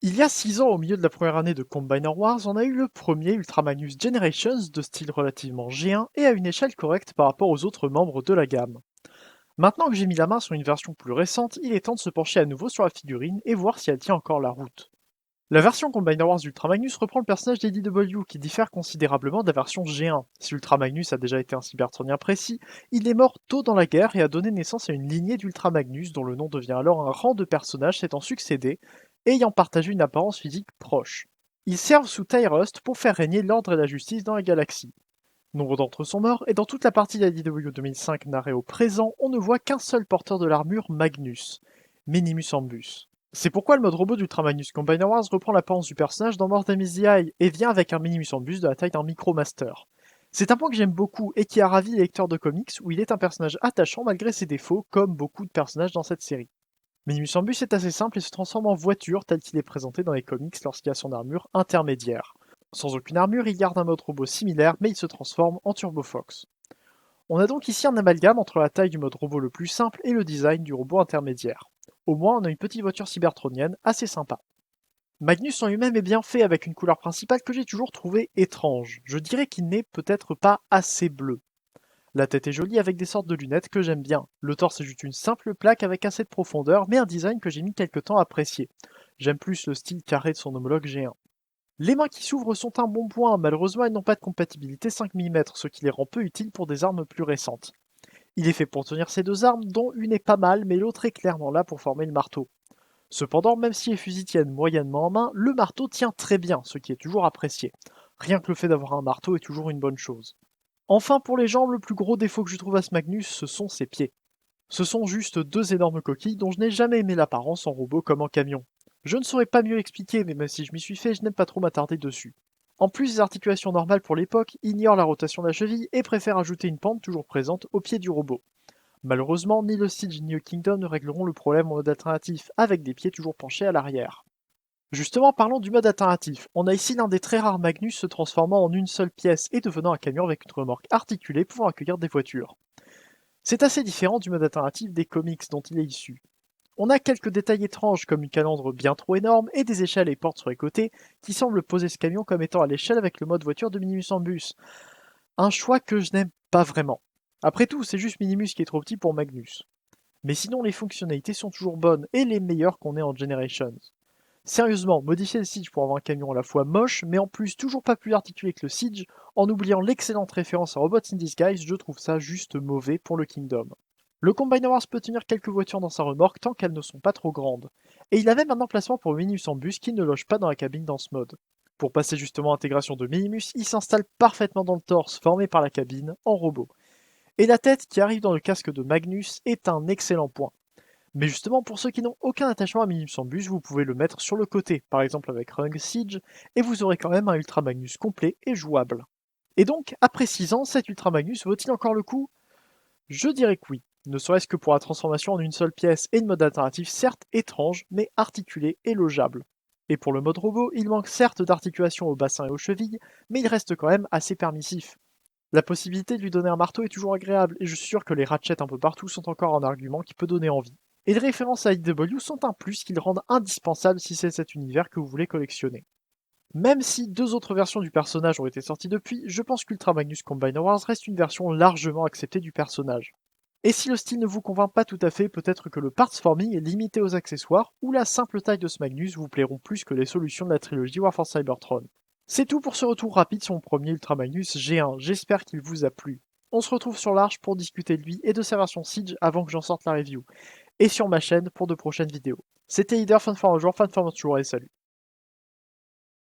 Il y a 6 ans, au milieu de la première année de Combiner Wars, on a eu le premier Ultra Magnus Generations de style relativement G1 et à une échelle correcte par rapport aux autres membres de la gamme. Maintenant que j'ai mis la main sur une version plus récente, il est temps de se pencher à nouveau sur la figurine et voir si elle tient encore la route. La version Combiner Wars Ultra Magnus reprend le personnage d'ADW qui diffère considérablement de la version G1. Si Ultra Magnus a déjà été un cybertronien précis, il est mort tôt dans la guerre et a donné naissance à une lignée d'Ultra Magnus dont le nom devient alors un rang de personnages s'étant succédé, ayant partagé une apparence physique proche. Ils servent sous Tyrust pour faire régner l'ordre et la justice dans la galaxie. Nombre d'entre eux sont morts, et dans toute la partie d'ADW 2005 narrée au présent, on ne voit qu'un seul porteur de l'armure Magnus, Minimus Ambus. C'est pourquoi le mode robot d'Ultra Magnus Combiner Wars reprend l'apparence du personnage dans More Than Meets the Eye et vient avec un Minimus Ambus de la taille d'un Micromaster. C'est un point que j'aime beaucoup et qui a ravi les lecteurs de comics où il est un personnage attachant malgré ses défauts, comme beaucoup de personnages dans cette série. Minimus Ambus est assez simple et se transforme en voiture tel qu'il est présenté dans les comics lorsqu'il a son armure intermédiaire. Sans aucune armure, il garde un mode robot similaire, mais il se transforme en Turbo Fox. On a donc ici un amalgame entre la taille du mode robot le plus simple et le design du robot intermédiaire. Au moins, on a une petite voiture cybertronienne assez sympa. Magnus en lui-même est bien fait avec une couleur principale que j'ai toujours trouvée étrange. Je dirais qu'il n'est peut-être pas assez bleu. La tête est jolie avec des sortes de lunettes que j'aime bien. Le torse est juste une simple plaque avec assez de profondeur, mais un design que j'ai mis quelque temps à apprécier. J'aime plus le style carré de son homologue G1. Les mains qui s'ouvrent sont un bon point, malheureusement elles n'ont pas de compatibilité 5 mm, ce qui les rend peu utiles pour des armes plus récentes. Il est fait pour tenir ces deux armes, dont une est pas mal, mais l'autre est clairement là pour former le marteau. Cependant, même si les fusils tiennent moyennement en main, le marteau tient très bien, ce qui est toujours apprécié. Rien que le fait d'avoir un marteau est toujours une bonne chose. Enfin, pour les jambes, le plus gros défaut que je trouve à ce Magnus, ce sont ses pieds. Ce sont juste deux énormes coquilles dont je n'ai jamais aimé l'apparence en robot comme en camion. Je ne saurais pas mieux l'expliquer, mais même si je m'y suis fait, je n'aime pas trop m'attarder dessus. En plus des articulations normales pour l'époque, ignore la rotation de la cheville et préfère ajouter une pente toujours présente au pied du robot. Malheureusement, ni le Siege ni le Kingdom ne régleront le problème en mode alternatif, avec des pieds toujours penchés à l'arrière. Justement, parlons du mode alternatif. On a ici l'un des très rares Magnus se transformant en une seule pièce et devenant un camion avec une remorque articulée pouvant accueillir des voitures. C'est assez différent du mode alternatif des comics dont il est issu. On a quelques détails étranges comme une calandre bien trop énorme et des échelles et portes sur les côtés qui semblent poser ce camion comme étant à l'échelle avec le mode voiture de Minimus en bus. Un choix que je n'aime pas vraiment. Après tout, c'est juste Minimus qui est trop petit pour Magnus. Mais sinon, les fonctionnalités sont toujours bonnes et les meilleures qu'on ait en Generations. Sérieusement, modifier le Siege pour avoir un camion à la fois moche, mais en plus toujours pas plus articulé que le Siege, en oubliant l'excellente référence à Robots in Disguise, je trouve ça juste mauvais pour le Kingdom. Le Combiner Wars peut tenir quelques voitures dans sa remorque tant qu'elles ne sont pas trop grandes. Et il a même un emplacement pour Minimus en bus qui ne loge pas dans la cabine dans ce mode. Pour passer justement à l'intégration de Minimus, il s'installe parfaitement dans le torse formé par la cabine, en robot. Et la tête qui arrive dans le casque de Magnus est un excellent point. Mais justement, pour ceux qui n'ont aucun attachement à Minimus en bus, vous pouvez le mettre sur le côté, par exemple avec Rung Siege, et vous aurez quand même un Ultra Magnus complet et jouable. Et donc, après 6 ans, cet Ultra Magnus vaut-il encore le coup? Je dirais que oui, ne serait-ce que pour la transformation en une seule pièce et une mode alternatif certes étrange, mais articulé et logeable. Et pour le mode robot, il manque certes d'articulation au bassin et aux chevilles, mais il reste quand même assez permissif. La possibilité de lui donner un marteau est toujours agréable, et je suis sûr que les ratchets un peu partout sont encore un argument qui peut donner envie. Et les références à IDW sont un plus qui le rendent indispensable si c'est cet univers que vous voulez collectionner. Même si deux autres versions du personnage ont été sorties depuis, je pense qu'Ultra Magnus Combiner Wars reste une version largement acceptée du personnage. Et si le style ne vous convainc pas tout à fait, peut-être que le parts forming est limité aux accessoires, ou la simple taille de ce Magnus vous plairont plus que les solutions de la trilogie War for Cybertron. C'est tout pour ce retour rapide sur mon premier Ultra Magnus G1, j'espère qu'il vous a plu. On se retrouve sur l'Arche pour discuter de lui et de sa version Siege avant que j'en sorte la review, et sur ma chaîne pour de prochaines vidéos. C'était Leader, fan for un jour, fan for un jour et salut.